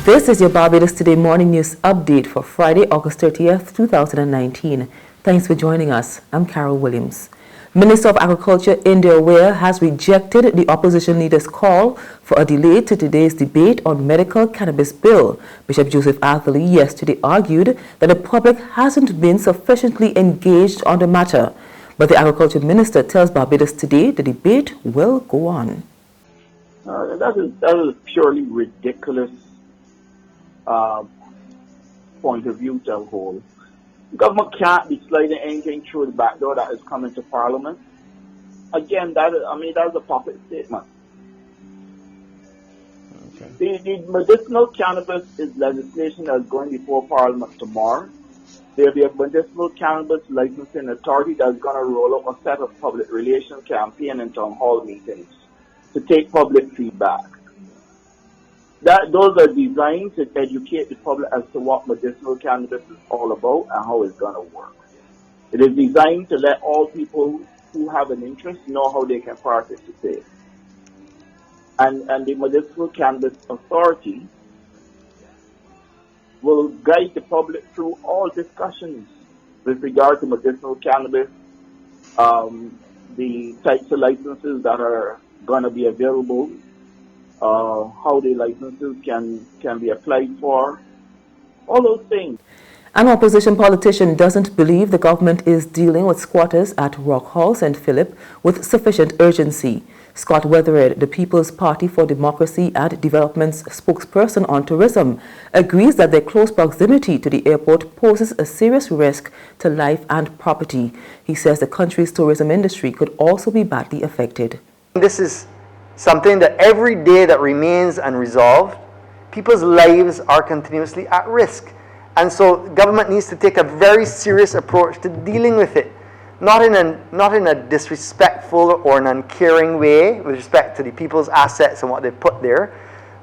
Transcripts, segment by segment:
This is your Barbados Today morning news update for Friday, August 30th, 2019. Thanks for joining us. I'm Carol Williams. Minister of Agriculture India Ware has rejected the opposition leader's call for a delay to today's debate on medical cannabis bill. Bishop Joseph Atherley yesterday argued that the public hasn't been sufficiently engaged on the matter. But the Agriculture Minister tells Barbados Today the debate will go on. That is a purely ridiculous point of view to hold. Government can't be sliding anything through the back door that is coming to Parliament. Again, that's a puppet statement. Okay. The medicinal cannabis is legislation that is going before Parliament tomorrow. There will be a medicinal cannabis licensing authority that's going to roll out a set of public relations campaign and town hall meetings to take public feedback. Those are designed to educate the public as to what medicinal cannabis is all about and how it's going to work. It is designed to let all people who have an interest know how they can participate. And the Medicinal Cannabis Authority will guide the public through all discussions with regard to medicinal cannabis, the types of licenses that are going to be available, how the licenses can be applied for, all those things. An opposition politician doesn't believe the government is dealing with squatters at Rock Hall, St. Philip with sufficient urgency. Scott Weathered, the People's Party for Democracy and Development's spokesperson on tourism, agrees that their close proximity to the airport poses a serious risk to life and property. He says the country's tourism industry could also be badly affected. This is something that every day that remains unresolved, people's lives are continuously at risk. And so government needs to take a very serious approach to dealing with it. Not in a disrespectful or an uncaring way with respect to the people's assets and what they put there,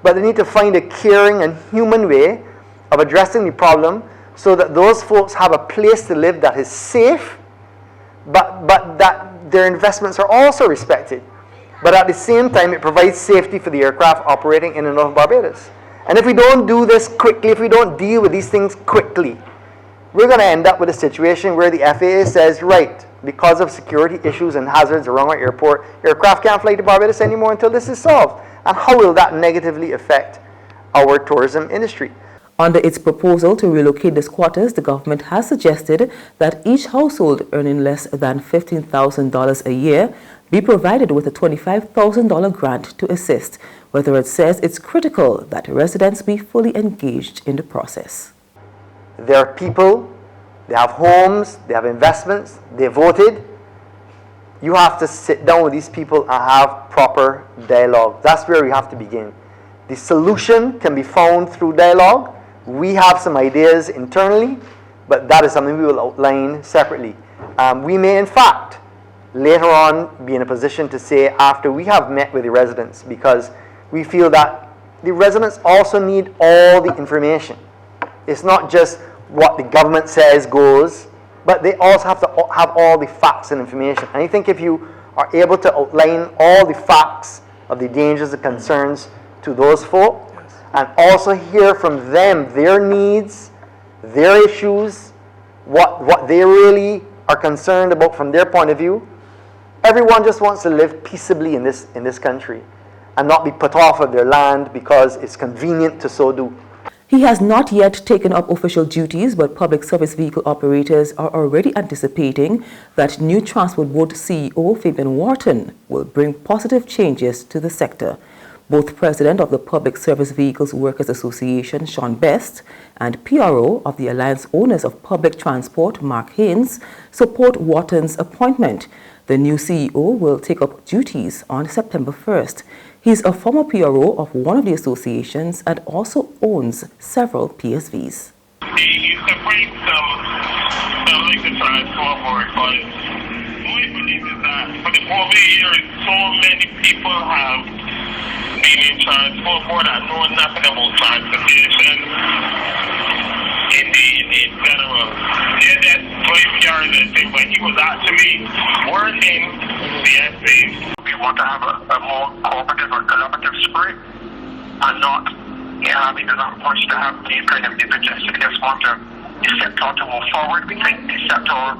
but they need to find a caring and human way of addressing the problem so that those folks have a place to live that is safe, but that their investments are also respected. But at the same time, it provides safety for the aircraft operating in and out of Barbados. And if we don't do this quickly, if we don't deal with these things quickly, we're going to end up with a situation where the FAA says, right, because of security issues and hazards around our airport, aircraft can't fly to Barbados anymore until this is solved. And how will that negatively affect our tourism industry? Under its proposal to relocate the squatters, the government has suggested that each household earning less than $15,000 a year be provided with a $25,000 grant to assist. Weathered says it's critical that residents be fully engaged in the process. There are people, they have homes, they have investments, they voted. You have to sit down with these people and have proper dialogue. That's where we have to begin. The solution can be found through dialogue. We have some ideas internally, but that is something we will outline separately. We may, in fact, later on be in a position to say after we have met with the residents, because we feel that the residents also need all the information. It's not just what the government says goes, but they also have to have all the facts and information. And I think if you are able to outline all the facts of the dangers and concerns to those folk, and also hear from them their needs, their issues, what they really are concerned about from their point of view. Everyone just wants to live peaceably in this country and not be put off of their land because it's convenient to so do. He has not yet taken up official duties, but public service vehicle operators are already anticipating that new Transport Board CEO Fabian Wharton will bring positive changes to the sector. Both President of the Public Service Vehicles Workers Association, Sean Best, and PRO of the Alliance Owners of Public Transport, Mark Haynes, support Wharton's appointment. The new CEO will take up duties on September 1st. He's a former PRO of one of the associations and also owns several PSVs. He separates the liquor transport board, but my belief is that for the over years, so many people have been in transport board that know nothing about transportation in general. Yeah, that's very pure, but he was actually working the essays. We want to have a more cooperative or collaborative spirit and not It does not much to have these kind of individuals. We just want the sector to move forward. We think the sector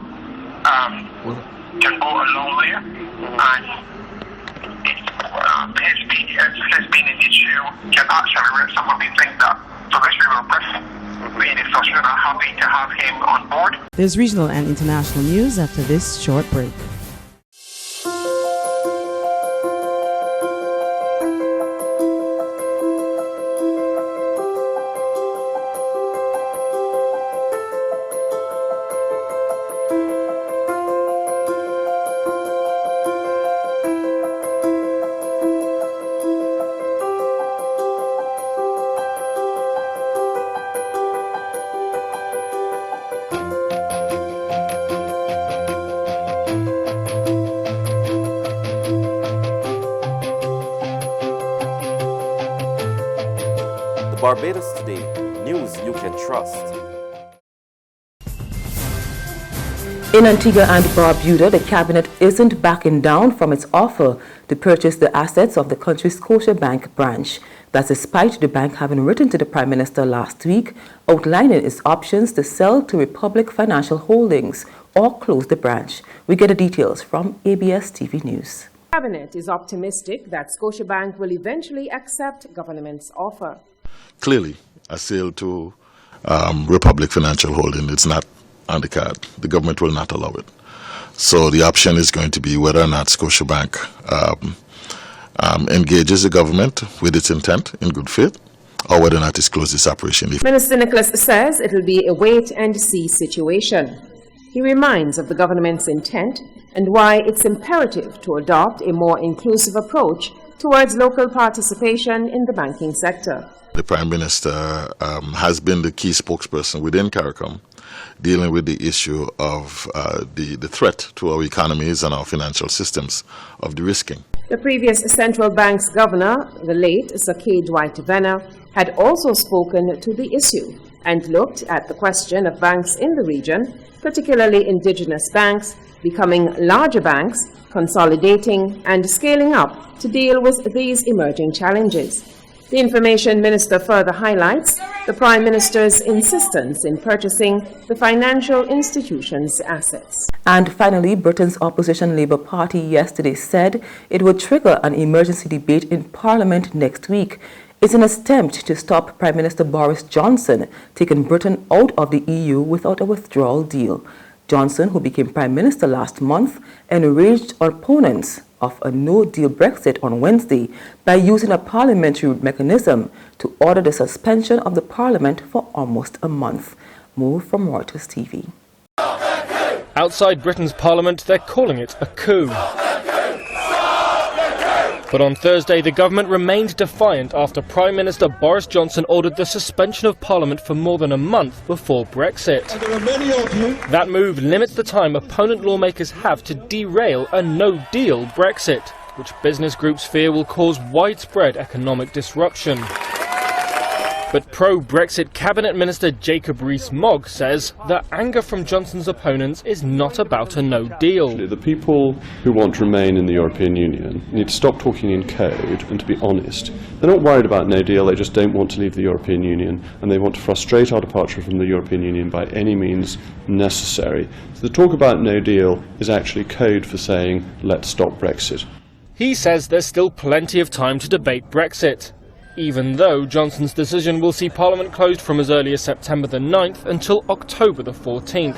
can go a long way, and has been an issue can actually raise some of the things that so which we were pressing. We in discussion are happy to have him on board. There's regional and international news after this short break. Barbados Today, news you can trust. In Antigua and Barbuda, the cabinet isn't backing down from its offer to purchase the assets of the country's Scotiabank branch. That's despite the bank having written to the Prime Minister last week outlining its options to sell to Republic Financial Holdings or close the branch. We get the details from ABS TV News. The cabinet is optimistic that Scotiabank will eventually accept government's offer. Clearly, a sale to Republic Financial Holding, it's not on the card. The government will not allow it. So the option is going to be whether or not Scotiabank engages the government with its intent in good faith, or whether or not it closes its operation. Minister Nicholas says it will be a wait-and-see situation. He reminds of the government's intent and why it's imperative to adopt a more inclusive approach towards local participation in the banking sector. The Prime Minister has been the key spokesperson within CARICOM dealing with the issue of the threat to our economies and our financial systems of de-risking. The previous central bank's governor, the late Sir K. Dwight Venner, had also spoken to the issue and looked at the question of banks in the region, particularly indigenous banks, becoming larger banks, consolidating and scaling up to deal with these emerging challenges. The Information Minister further highlights the Prime Minister's insistence in purchasing the financial institution's assets. And finally, Britain's opposition Labour Party yesterday said it would trigger an emergency debate in Parliament next week. It's an attempt to stop Prime Minister Boris Johnson taking Britain out of the EU without a withdrawal deal. Johnson, who became Prime Minister last month, enraged opponents of a no-deal Brexit on Wednesday by using a parliamentary mechanism to order the suspension of the Parliament for almost a month. More from Reuters TV. Outside Britain's Parliament, they're calling it a coup. But on Thursday, the government remained defiant after Prime Minister Boris Johnson ordered the suspension of Parliament for more than a month before Brexit. That move limits the time opponent lawmakers have to derail a no-deal Brexit, which business groups fear will cause widespread economic disruption. But pro-Brexit Cabinet Minister Jacob Rees-Mogg says that anger from Johnson's opponents is not about a no-deal. The people who want to remain in the European Union need to stop talking in code and to be honest. They're not worried about no deal, they just don't want to leave the European Union, and they want to frustrate our departure from the European Union by any means necessary. So the talk about no deal is actually code for saying, let's stop Brexit. He says there's still plenty of time to debate Brexit, even though Johnson's decision will see Parliament closed from as early as September the 9th until October the 14th.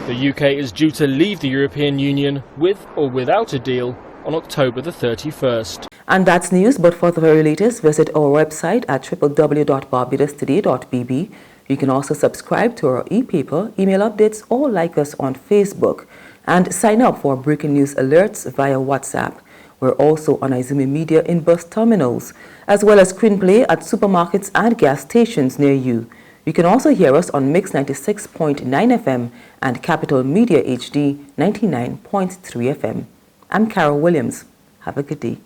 The UK is due to leave the European Union with or without a deal on October the 31st. And that's news, but for the very latest, visit our website at www.barbadostoday.bb. You can also subscribe to our e-paper, email updates, or like us on Facebook. And sign up for breaking news alerts via WhatsApp. We're also on Izumi Media in bus terminals, as well as screenplay at supermarkets and gas stations near you. You can also hear us on Mix 96.9 FM and Capital Media HD 99.3 FM. I'm Carol Williams. Have a good day.